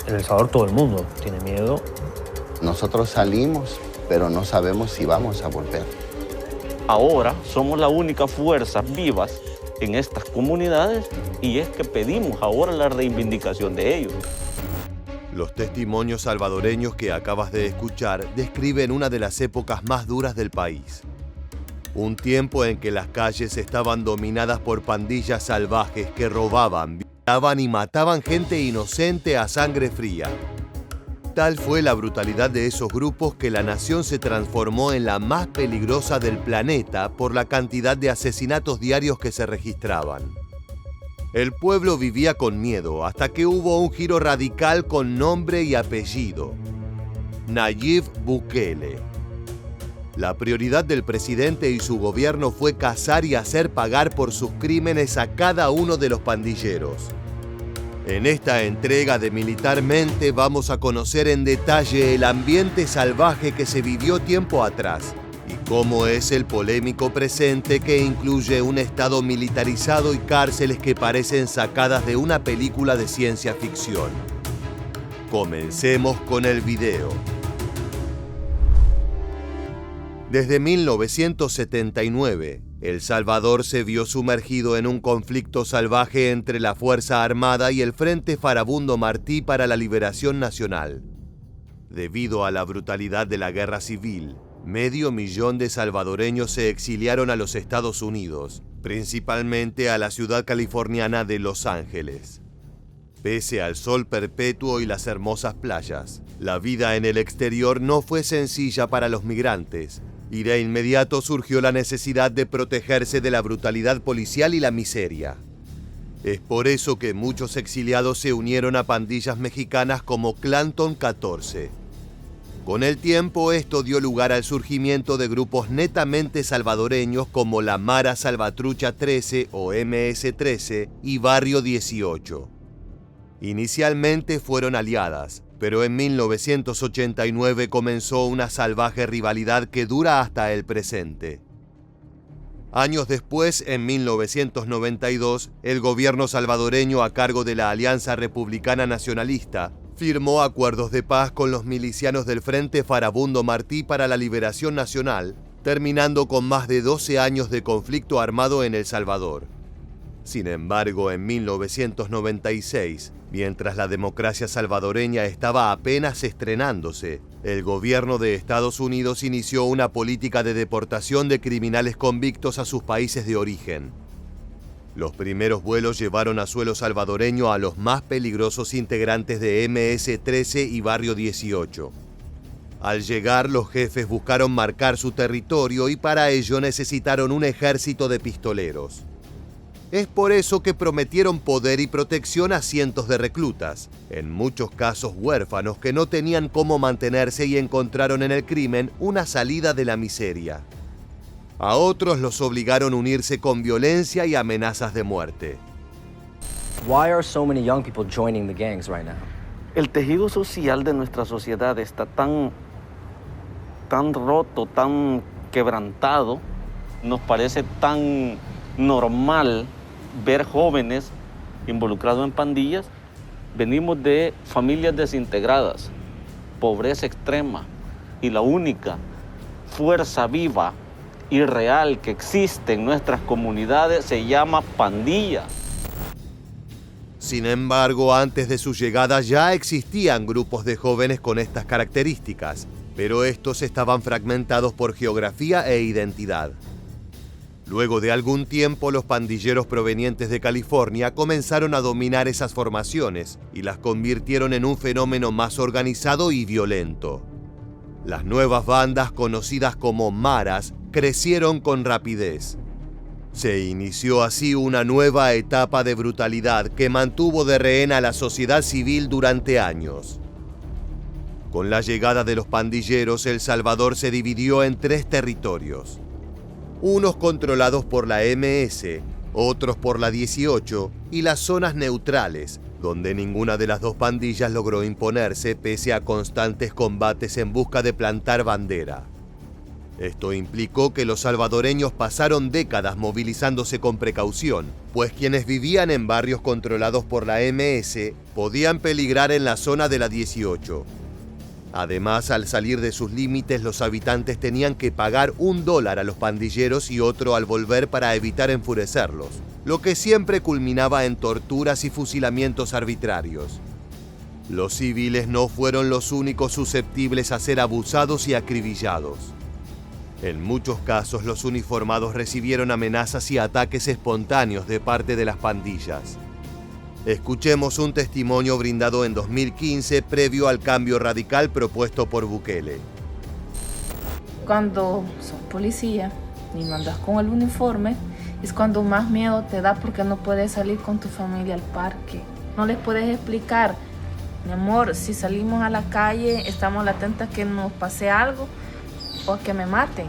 En El Salvador todo el mundo tiene miedo. Nosotros salimos, pero no sabemos si vamos a volver. Ahora somos la única fuerza vivas en estas comunidades y es que pedimos ahora la reivindicación de ellos. Los testimonios salvadoreños que acabas de escuchar describen una de las épocas más duras del país. Un tiempo en que las calles estaban dominadas por pandillas salvajes que robaban, violaban y mataban gente inocente a sangre fría. Tal fue la brutalidad de esos grupos que la nación se transformó en la más peligrosa del planeta por la cantidad de asesinatos diarios que se registraban. El pueblo vivía con miedo hasta que hubo un giro radical con nombre y apellido: Nayib Bukele. La prioridad del presidente y su gobierno fue cazar y hacer pagar por sus crímenes a cada uno de los pandilleros. En esta entrega de Militarmente vamos a conocer en detalle el ambiente salvaje que se vivió tiempo atrás y cómo es el polémico presente que incluye un estado militarizado y cárceles que parecen sacadas de una película de ciencia ficción. Comencemos con el video. Desde 1979, El Salvador se vio sumergido en un conflicto salvaje entre la Fuerza Armada y el Frente Farabundo Martí para la Liberación Nacional. Debido a la brutalidad de la guerra civil, 500,000 de salvadoreños se exiliaron a los Estados Unidos, principalmente a la ciudad californiana de Los Ángeles. Pese al sol perpetuo y las hermosas playas, la vida en el exterior no fue sencilla para los migrantes, y de inmediato surgió la necesidad de protegerse de la brutalidad policial y la miseria. Es por eso que muchos exiliados se unieron a pandillas mexicanas como Clanton 14. Con el tiempo, esto dio lugar al surgimiento de grupos netamente salvadoreños como la Mara Salvatrucha 13 o MS-13 y Barrio 18. Inicialmente fueron aliadas, pero en 1989 comenzó una salvaje rivalidad que dura hasta el presente. Años después, en 1992, el gobierno salvadoreño a cargo de la Alianza Republicana Nacionalista firmó acuerdos de paz con los milicianos del Frente Farabundo Martí para la Liberación Nacional, terminando con más de 12 años de conflicto armado en El Salvador. Sin embargo, en 1996, mientras la democracia salvadoreña estaba apenas estrenándose, el gobierno de Estados Unidos inició una política de deportación de criminales convictos a sus países de origen. Los primeros vuelos llevaron a suelo salvadoreño a los más peligrosos integrantes de MS-13 y Barrio 18. Al llegar, los jefes buscaron marcar su territorio y para ello necesitaron un ejército de pistoleros. Es por eso que prometieron poder y protección a cientos de reclutas, en muchos casos huérfanos que no tenían cómo mantenerse y encontraron en el crimen una salida de la miseria. A otros los obligaron a unirse con violencia y amenazas de muerte. Why are so many young people joining the gangs right now? El tejido social de nuestra sociedad está tan roto, tan quebrantado, nos parece tan normal ver jóvenes involucrados en pandillas. Venimos de familias desintegradas, pobreza extrema, y la única fuerza viva y real que existe en nuestras comunidades se llama pandilla. Sin embargo, antes de su llegada ya existían grupos de jóvenes con estas características, pero estos estaban fragmentados por geografía e identidad. Luego de algún tiempo, los pandilleros provenientes de California comenzaron a dominar esas formaciones y las convirtieron en un fenómeno más organizado y violento. Las nuevas bandas, conocidas como maras, crecieron con rapidez. Se inició así una nueva etapa de brutalidad que mantuvo de rehén a la sociedad civil durante años. Con la llegada de los pandilleros, El Salvador se dividió en 3 territorios. Unos controlados por la MS, otros por la 18 y las zonas neutrales, donde ninguna de las 2 pandillas logró imponerse pese a constantes combates en busca de plantar bandera. Esto implicó que los salvadoreños pasaron décadas movilizándose con precaución, pues quienes vivían en barrios controlados por la MS podían peligrar en la zona de la 18. Además, al salir de sus límites, los habitantes tenían que pagar $1 a los pandilleros y otro al volver para evitar enfurecerlos, lo que siempre culminaba en torturas y fusilamientos arbitrarios. Los civiles no fueron los únicos susceptibles a ser abusados y acribillados. En muchos casos, los uniformados recibieron amenazas y ataques espontáneos de parte de las pandillas. Escuchemos un testimonio brindado en 2015 previo al cambio radical propuesto por Bukele. Cuando sos policía y no andas con el uniforme, es cuando más miedo te da porque no puedes salir con tu familia al parque. No les puedes explicar, mi amor, si salimos a la calle, estamos latentes a que nos pase algo o a que me maten.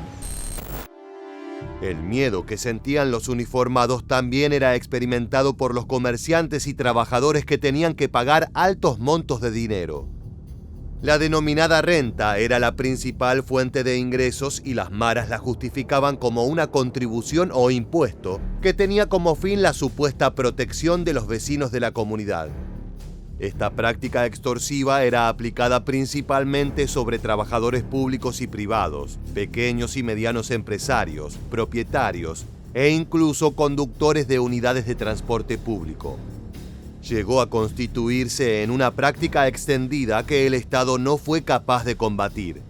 El miedo que sentían los uniformados también era experimentado por los comerciantes y trabajadores que tenían que pagar altos montos de dinero. La denominada renta era la principal fuente de ingresos y las maras la justificaban como una contribución o impuesto que tenía como fin la supuesta protección de los vecinos de la comunidad. Esta práctica extorsiva era aplicada principalmente sobre trabajadores públicos y privados, pequeños y medianos empresarios, propietarios e incluso conductores de unidades de transporte público. Llegó a constituirse en una práctica extendida que el Estado no fue capaz de combatir.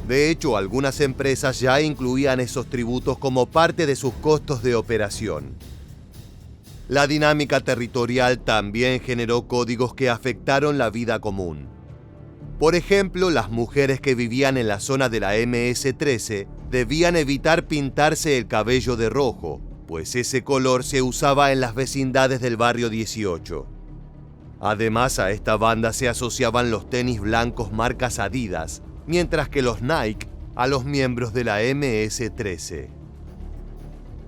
De hecho, algunas empresas ya incluían esos tributos como parte de sus costos de operación. La dinámica territorial también generó códigos que afectaron la vida común. Por ejemplo, las mujeres que vivían en la zona de la MS-13 debían evitar pintarse el cabello de rojo, pues ese color se usaba en las vecindades del barrio 18. Además, a esta banda se asociaban los tenis blancos marcas Adidas, mientras que los Nike a los miembros de la MS-13.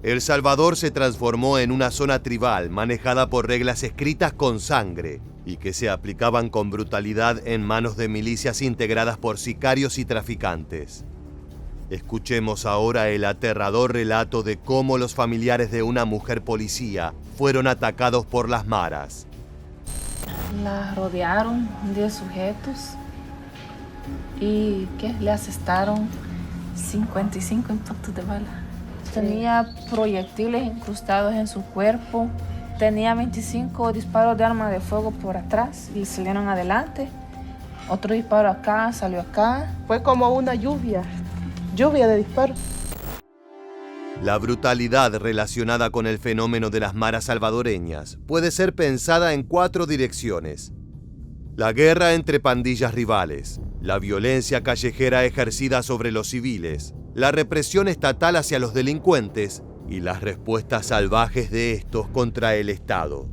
El Salvador se transformó en una zona tribal manejada por reglas escritas con sangre y que se aplicaban con brutalidad en manos de milicias integradas por sicarios y traficantes. Escuchemos ahora el aterrador relato de cómo los familiares de una mujer policía fueron atacados por las maras. La rodearon 10 sujetos y le asestaron 55 impactos de bala. Tenía proyectiles incrustados en su cuerpo, tenía 25 disparos de arma de fuego por atrás y salieron adelante. Otro disparo acá, salió acá. Fue como una lluvia de disparos. La brutalidad relacionada con el fenómeno de las maras salvadoreñas puede ser pensada en 4 direcciones. La guerra entre pandillas rivales, la violencia callejera ejercida sobre los civiles, la represión estatal hacia los delincuentes y las respuestas salvajes de estos contra el Estado.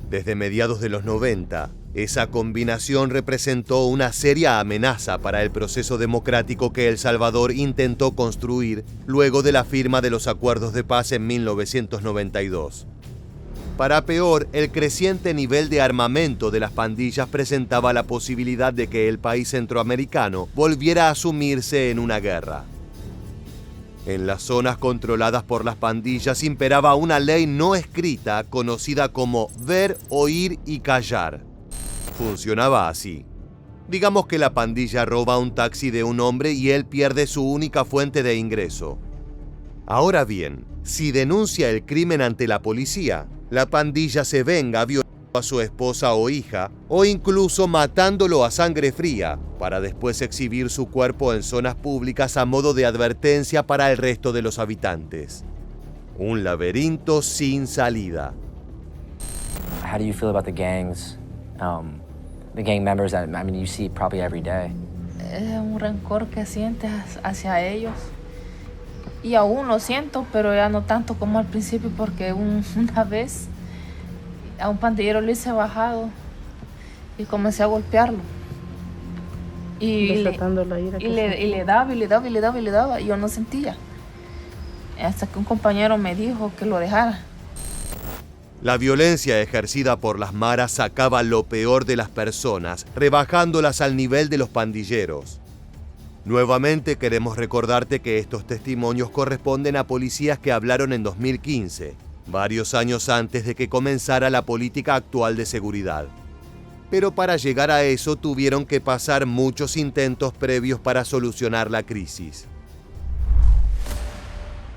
Desde mediados de los 90, esa combinación representó una seria amenaza para el proceso democrático que El Salvador intentó construir luego de la firma de los acuerdos de paz en 1992. Para peor, el creciente nivel de armamento de las pandillas presentaba la posibilidad de que el país centroamericano volviera a sumirse en una guerra. En las zonas controladas por las pandillas imperaba una ley no escrita conocida como ver, oír y callar. Funcionaba así. Digamos que la pandilla roba un taxi de un hombre y él pierde su única fuente de ingreso. Ahora bien, si denuncia el crimen ante la policía, la pandilla se venga violando a su esposa o hija, o incluso matándolo a sangre fría, para después exhibir su cuerpo en zonas públicas a modo de advertencia para el resto de los habitantes. Un laberinto sin salida. How do you feel about the gangs, the gang members that, you see probably every day? Es un rencor que sientes hacia ellos. Y aún lo siento, pero ya no tanto como al principio, porque una vez a un pandillero lo hice bajado y comencé a golpearlo. Y le daba y yo no sentía. Hasta que un compañero me dijo que lo dejara. La violencia ejercida por las maras sacaba lo peor de las personas, rebajándolas al nivel de los pandilleros. Nuevamente queremos recordarte que estos testimonios corresponden a policías que hablaron en 2015, varios años antes de que comenzara la política actual de seguridad. Pero para llegar a eso tuvieron que pasar muchos intentos previos para solucionar la crisis.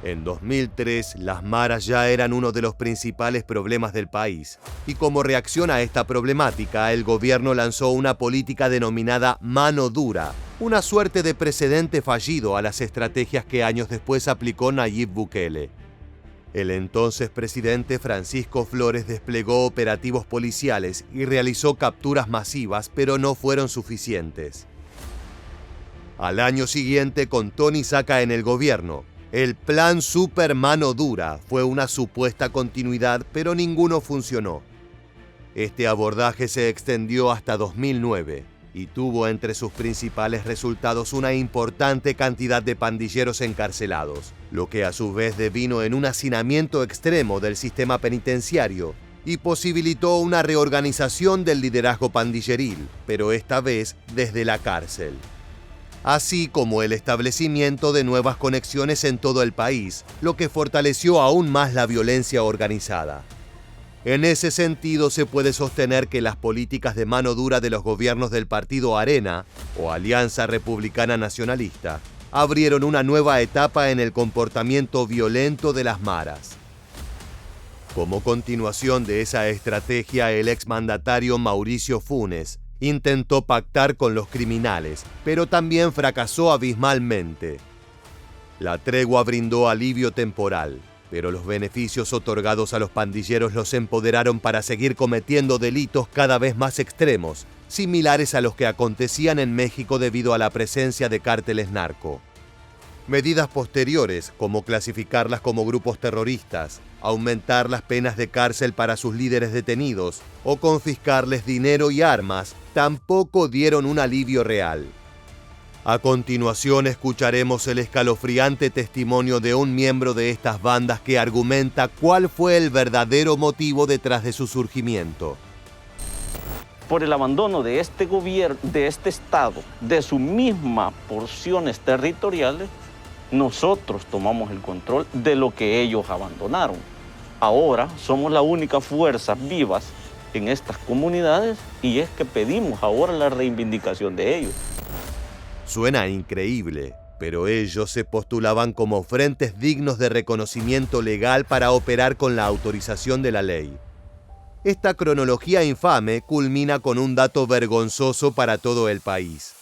En 2003, las maras ya eran uno de los principales problemas del país, y como reacción a esta problemática, el gobierno lanzó una política denominada mano dura, una suerte de precedente fallido a las estrategias que años después aplicó Nayib Bukele. El entonces presidente Francisco Flores desplegó operativos policiales y realizó capturas masivas, pero no fueron suficientes. Al año siguiente, con Tony Saca en el gobierno, el plan Super Mano Dura fue una supuesta continuidad, pero ninguno funcionó. Este abordaje se extendió hasta 2009 y tuvo entre sus principales resultados una importante cantidad de pandilleros encarcelados, lo que a su vez devino en un hacinamiento extremo del sistema penitenciario y posibilitó una reorganización del liderazgo pandilleril, pero esta vez desde la cárcel, así como el establecimiento de nuevas conexiones en todo el país, lo que fortaleció aún más la violencia organizada. En ese sentido, se puede sostener que las políticas de mano dura de los gobiernos del partido Arena, o Alianza Republicana Nacionalista, abrieron una nueva etapa en el comportamiento violento de las maras. Como continuación de esa estrategia, el exmandatario Mauricio Funes intentó pactar con los criminales, pero también fracasó abismalmente. La tregua brindó alivio temporal, pero los beneficios otorgados a los pandilleros los empoderaron para seguir cometiendo delitos cada vez más extremos, similares a los que acontecían en México debido a la presencia de cárteles narco. Medidas posteriores, como clasificarlas como grupos terroristas, aumentar las penas de cárcel para sus líderes detenidos o confiscarles dinero y armas, tampoco dieron un alivio real. A continuación escucharemos el escalofriante testimonio de un miembro de estas bandas que argumenta cuál fue el verdadero motivo detrás de su surgimiento. Por el abandono de este gobierno, de este Estado, de sus mismas porciones territoriales, nosotros tomamos el control de lo que ellos abandonaron. Ahora somos la única fuerza vivas en estas comunidades y es que pedimos ahora la reivindicación de ellos. Suena increíble, pero ellos se postulaban como frentes dignos de reconocimiento legal para operar con la autorización de la ley. Esta cronología infame culmina con un dato vergonzoso para todo el país.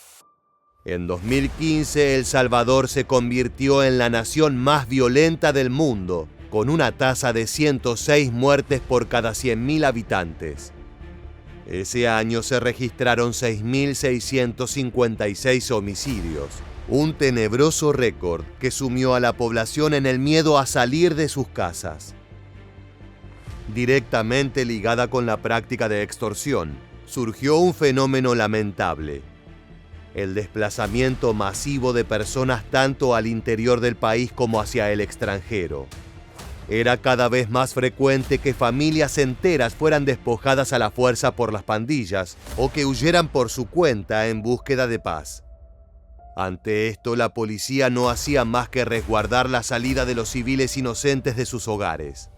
En 2015, El Salvador se convirtió en la nación más violenta del mundo, con una tasa de 106 muertes por cada 100.000 habitantes. Ese año se registraron 6.656 homicidios, un tenebroso récord que sumió a la población en el miedo a salir de sus casas. Directamente ligada con la práctica de extorsión, surgió un fenómeno lamentable: el desplazamiento masivo de personas tanto al interior del país como hacia el extranjero. Era cada vez más frecuente que familias enteras fueran despojadas a la fuerza por las pandillas o que huyeran por su cuenta en búsqueda de paz. Ante esto, la policía no hacía más que resguardar la salida de los civiles inocentes de sus hogares.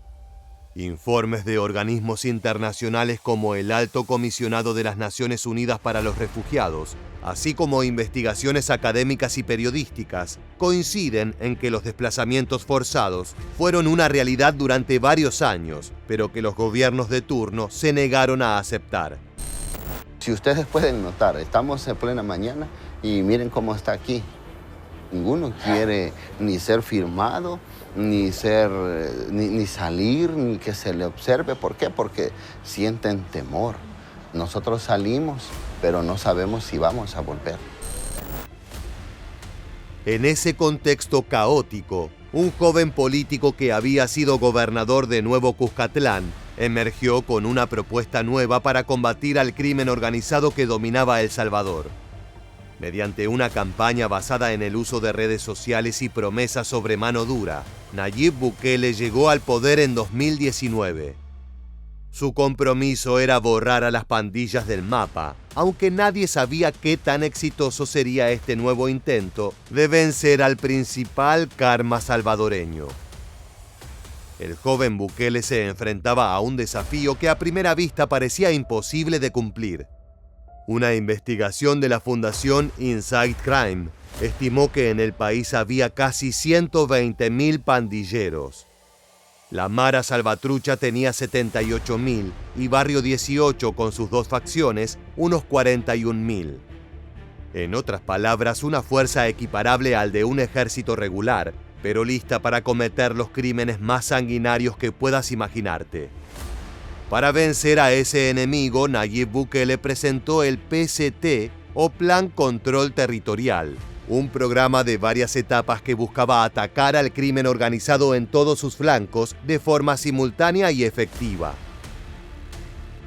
Informes de organismos internacionales como el Alto Comisionado de las Naciones Unidas para los Refugiados, así como investigaciones académicas y periodísticas, coinciden en que los desplazamientos forzados fueron una realidad durante varios años, pero que los gobiernos de turno se negaron a aceptar. Si ustedes pueden notar, estamos en plena mañana y miren cómo está aquí. Ninguno quiere ni ser firmado, ni salir, ni que se le observe. ¿Por qué? Porque sienten temor. Nosotros salimos, pero no sabemos si vamos a volver. En ese contexto caótico, un joven político que había sido gobernador de Nuevo Cuscatlán emergió con una propuesta nueva para combatir al crimen organizado que dominaba El Salvador. Mediante una campaña basada en el uso de redes sociales y promesas sobre mano dura, Nayib Bukele llegó al poder en 2019. Su compromiso era borrar a las pandillas del mapa, aunque nadie sabía qué tan exitoso sería este nuevo intento de vencer al principal karma salvadoreño. El joven Bukele se enfrentaba a un desafío que a primera vista parecía imposible de cumplir. Una investigación de la Fundación Inside Crime estimó que en el país había casi 120.000 pandilleros. La Mara Salvatrucha tenía 78.000 y Barrio 18, con sus dos facciones, unos 41.000. En otras palabras, una fuerza equiparable al de un ejército regular, pero lista para cometer los crímenes más sanguinarios que puedas imaginarte. Para vencer a ese enemigo, Nayib Bukele presentó el PCT, o Plan Control Territorial, un programa de varias etapas que buscaba atacar al crimen organizado en todos sus flancos de forma simultánea y efectiva.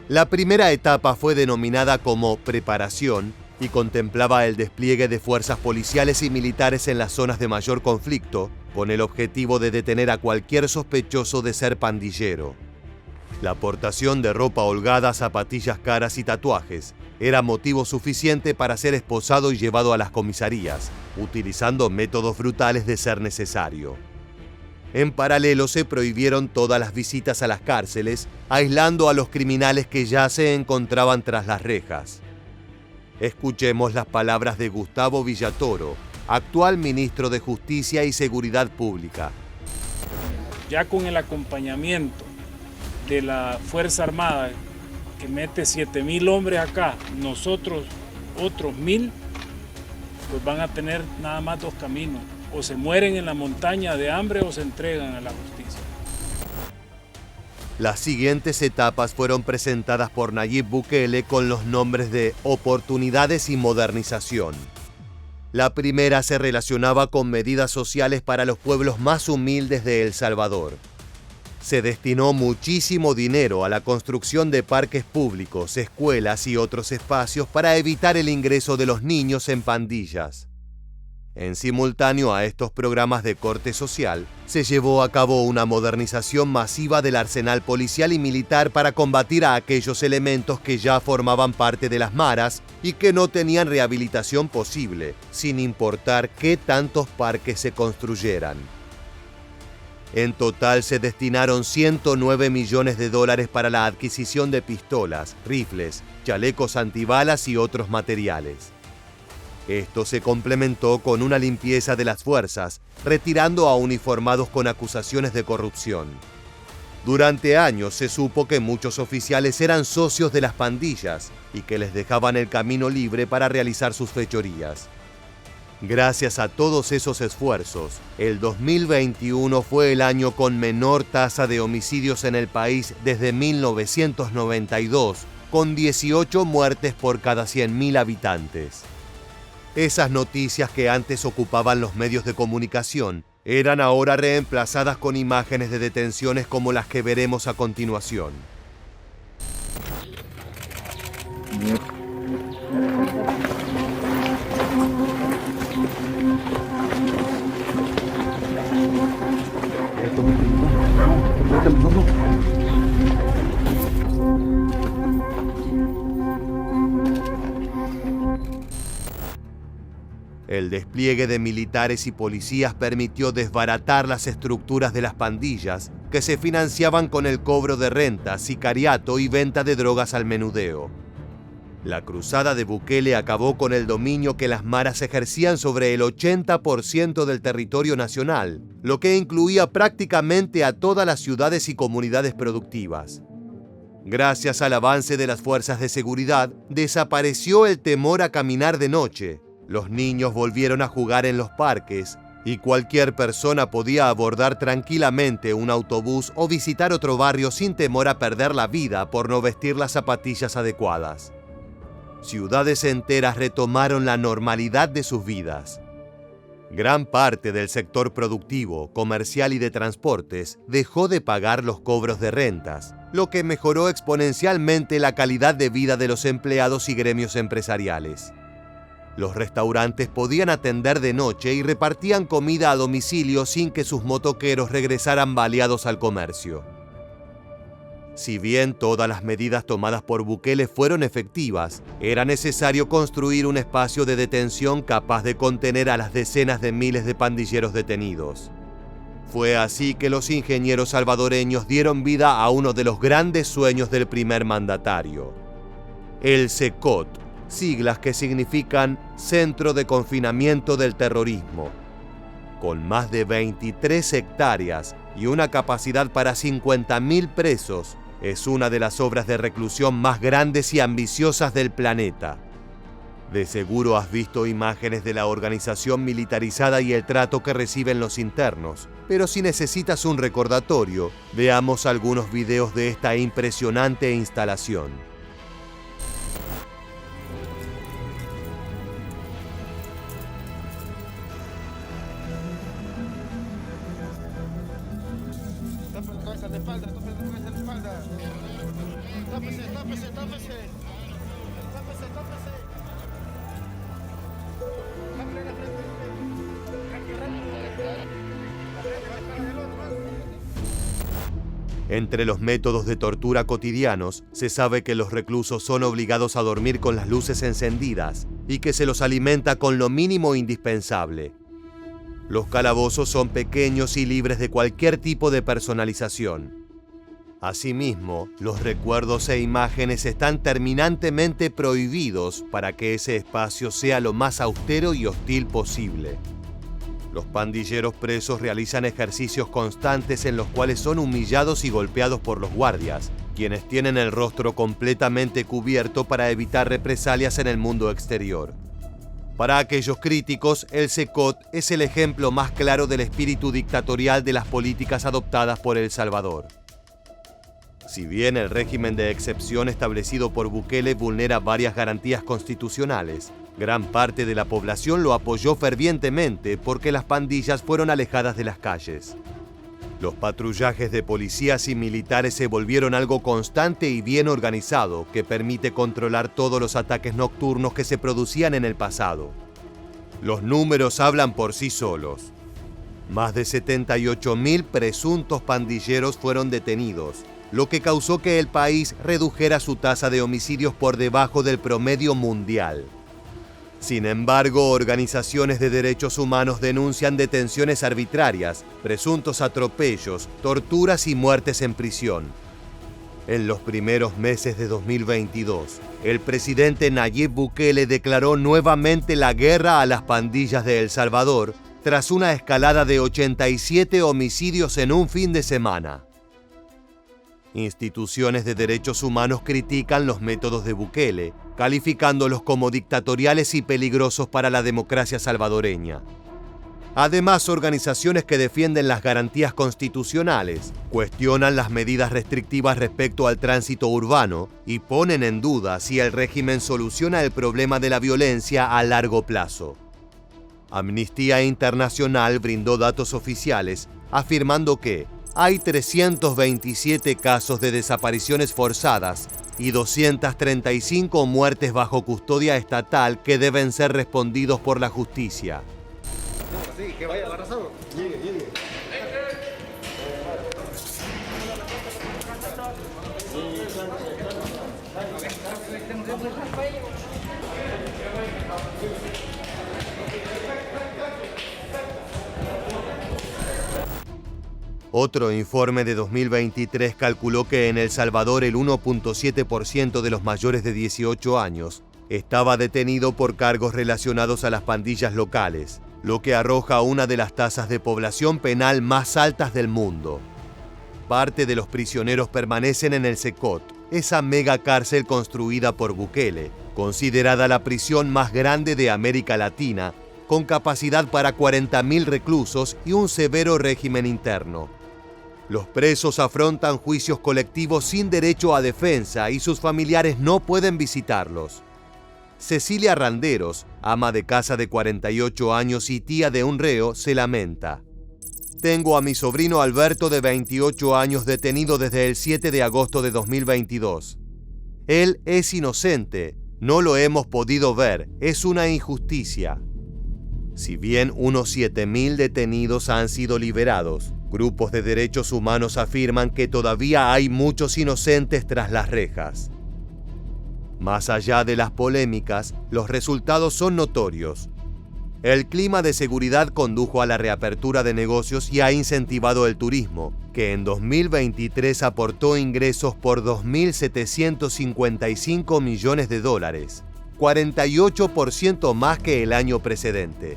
La primera etapa fue denominada como preparación y contemplaba el despliegue de fuerzas policiales y militares en las zonas de mayor conflicto, con el objetivo de detener a cualquier sospechoso de ser pandillero. La aportación de ropa holgada, zapatillas caras y tatuajes era motivo suficiente para ser esposado y llevado a las comisarías, utilizando métodos brutales de ser necesario. En paralelo se prohibieron todas las visitas a las cárceles, aislando a los criminales que ya se encontraban tras las rejas. Escuchemos las palabras de Gustavo Villatoro, actual ministro de Justicia y Seguridad Pública. Ya con el acompañamiento de la Fuerza Armada, que mete 7.000 hombres acá, nosotros otros 1.000, pues van a tener nada más dos caminos: o se mueren en la montaña de hambre o se entregan a la justicia. Las siguientes etapas fueron presentadas por Nayib Bukele con los nombres de oportunidades y modernización. La primera se relacionaba con medidas sociales para los pueblos más humildes de El Salvador. Se destinó muchísimo dinero a la construcción de parques públicos, escuelas y otros espacios para evitar el ingreso de los niños en pandillas. En simultáneo a estos programas de corte social, se llevó a cabo una modernización masiva del arsenal policial y militar para combatir a aquellos elementos que ya formaban parte de las maras y que no tenían rehabilitación posible, sin importar qué tantos parques se construyeran. En total se destinaron $109 millones para la adquisición de pistolas, rifles, chalecos antibalas y otros materiales. Esto se complementó con una limpieza de las fuerzas, retirando a uniformados con acusaciones de corrupción. Durante años se supo que muchos oficiales eran socios de las pandillas y que les dejaban el camino libre para realizar sus fechorías. Gracias a todos esos esfuerzos, el 2021 fue el año con menor tasa de homicidios en el país desde 1992, con 18 muertes por cada 100.000 habitantes. Esas noticias que antes ocupaban los medios de comunicación eran ahora reemplazadas con imágenes de detenciones como las que veremos a continuación. El despliegue de militares y policías permitió desbaratar las estructuras de las pandillas que se financiaban con el cobro de renta, sicariato y venta de drogas al menudeo. La cruzada de Bukele acabó con el dominio que las maras ejercían sobre el 80% del territorio nacional, lo que incluía prácticamente a todas las ciudades y comunidades productivas. Gracias al avance de las fuerzas de seguridad, desapareció el temor a caminar de noche. Los niños volvieron a jugar en los parques y cualquier persona podía abordar tranquilamente un autobús o visitar otro barrio sin temor a perder la vida por no vestir las zapatillas adecuadas. Ciudades enteras retomaron la normalidad de sus vidas. Gran parte del sector productivo, comercial y de transportes dejó de pagar los cobros de rentas, lo que mejoró exponencialmente la calidad de vida de los empleados y gremios empresariales. Los restaurantes podían atender de noche y repartían comida a domicilio sin que sus motoqueros regresaran baleados al comercio. Si bien todas las medidas tomadas por Bukele fueron efectivas, era necesario construir un espacio de detención capaz de contener a las decenas de miles de pandilleros detenidos. Fue así que los ingenieros salvadoreños dieron vida a uno de los grandes sueños del primer mandatario: el CECOT, siglas que significan Centro de Confinamiento del Terrorismo. Con más de 23 hectáreas y una capacidad para 50.000 presos, es una de las obras de reclusión más grandes y ambiciosas del planeta. De seguro has visto imágenes de la organización militarizada y el trato que reciben los internos, pero si necesitas un recordatorio, veamos algunos videos de esta impresionante instalación. Entre los métodos de tortura cotidianos, se sabe que los reclusos son obligados a dormir con las luces encendidas y que se los alimenta con lo mínimo indispensable. Los calabozos son pequeños y libres de cualquier tipo de personalización. Asimismo, los recuerdos e imágenes están terminantemente prohibidos para que ese espacio sea lo más austero y hostil posible. Los pandilleros presos realizan ejercicios constantes en los cuales son humillados y golpeados por los guardias, quienes tienen el rostro completamente cubierto para evitar represalias en el mundo exterior. Para aquellos críticos, el CECOT es el ejemplo más claro del espíritu dictatorial de las políticas adoptadas por El Salvador. Si bien el régimen de excepción establecido por Bukele vulnera varias garantías constitucionales, gran parte de la población lo apoyó fervientemente porque las pandillas fueron alejadas de las calles. Los patrullajes de policías y militares se volvieron algo constante y bien organizado que permite controlar todos los ataques nocturnos que se producían en el pasado. Los números hablan por sí solos. Más de 78.000 presuntos pandilleros fueron detenidos, lo que causó que el país redujera su tasa de homicidios por debajo del promedio mundial. Sin embargo, organizaciones de derechos humanos denuncian detenciones arbitrarias, presuntos atropellos, torturas y muertes en prisión. En los primeros meses de 2022, el presidente Nayib Bukele declaró nuevamente la guerra a las pandillas de El Salvador tras una escalada de 87 homicidios en un fin de semana. Instituciones de derechos humanos critican los métodos de Bukele, calificándolos como dictatoriales y peligrosos para la democracia salvadoreña. Además, organizaciones que defienden las garantías constitucionales cuestionan las medidas restrictivas respecto al tránsito urbano y ponen en duda si el régimen soluciona el problema de la violencia a largo plazo. Amnistía Internacional brindó datos oficiales afirmando que hay 327 casos de desapariciones forzadas y 235 muertes bajo custodia estatal que deben ser respondidos por la justicia. Sí, que vaya abrazado. Llegue. Otro informe de 2023 calculó que en El Salvador el 1.7% de los mayores de 18 años estaba detenido por cargos relacionados a las pandillas locales, lo que arroja una de las tasas de población penal más altas del mundo. Parte de los prisioneros permanecen en el CECOT, esa mega cárcel construida por Bukele, considerada la prisión más grande de América Latina, con capacidad para 40.000 reclusos y un severo régimen interno. Los presos afrontan juicios colectivos sin derecho a defensa y sus familiares no pueden visitarlos. Cecilia Randeros, ama de casa de 48 años y tía de un reo, se lamenta. Tengo a mi sobrino Alberto de 28 años detenido desde el 7 de agosto de 2022. Él es inocente, no lo hemos podido ver, es una injusticia. Si bien unos 7.000 detenidos han sido liberados, Grupos de derechos humanos afirman que todavía hay muchos inocentes tras las rejas. Más allá de las polémicas, los resultados son notorios. El clima de seguridad condujo a la reapertura de negocios y ha incentivado el turismo, que en 2023 aportó ingresos por $2.755 millones, 48% más que el año precedente.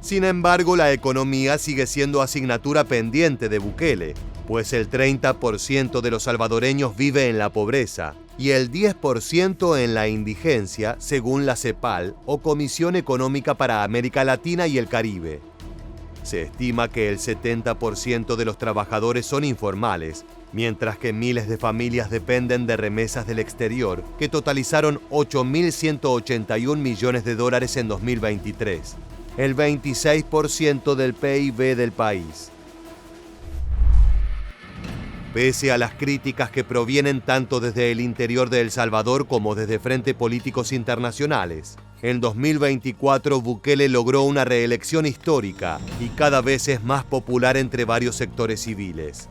Sin embargo, la economía sigue siendo asignatura pendiente de Bukele, pues el 30% de los salvadoreños vive en la pobreza y el 10% en la indigencia, según la CEPAL o Comisión Económica para América Latina y el Caribe. Se estima que el 70% de los trabajadores son informales, mientras que miles de familias dependen de remesas del exterior, que totalizaron $8.181 millones en 2023, el 26% del PIB del país. Pese a las críticas que provienen tanto desde el interior de El Salvador como desde frentes políticos internacionales, en 2024 Bukele logró una reelección histórica y cada vez es más popular entre varios sectores civiles.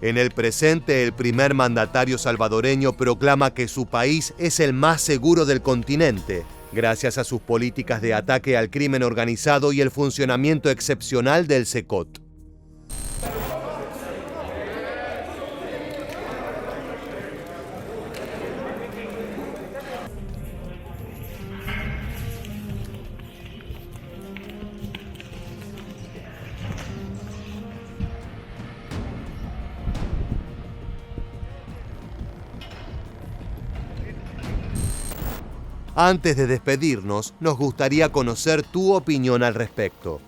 En el presente, el primer mandatario salvadoreño proclama que su país es el más seguro del continente, gracias a sus políticas de ataque al crimen organizado y el funcionamiento excepcional del SECOT. Antes de despedirnos, nos gustaría conocer tu opinión al respecto.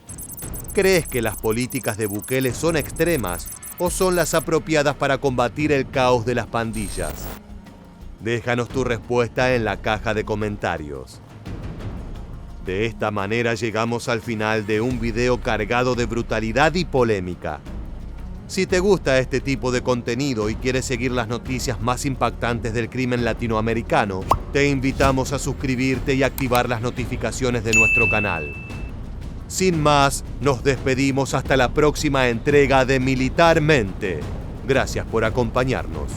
¿Crees que las políticas de Bukele son extremas o son las apropiadas para combatir el caos de las pandillas? Déjanos tu respuesta en la caja de comentarios. De esta manera llegamos al final de un video cargado de brutalidad y polémica. Si te gusta este tipo de contenido y quieres seguir las noticias más impactantes del crimen latinoamericano, te invitamos a suscribirte y activar las notificaciones de nuestro canal. Sin más, nos despedimos hasta la próxima entrega de Militarmente. Gracias por acompañarnos.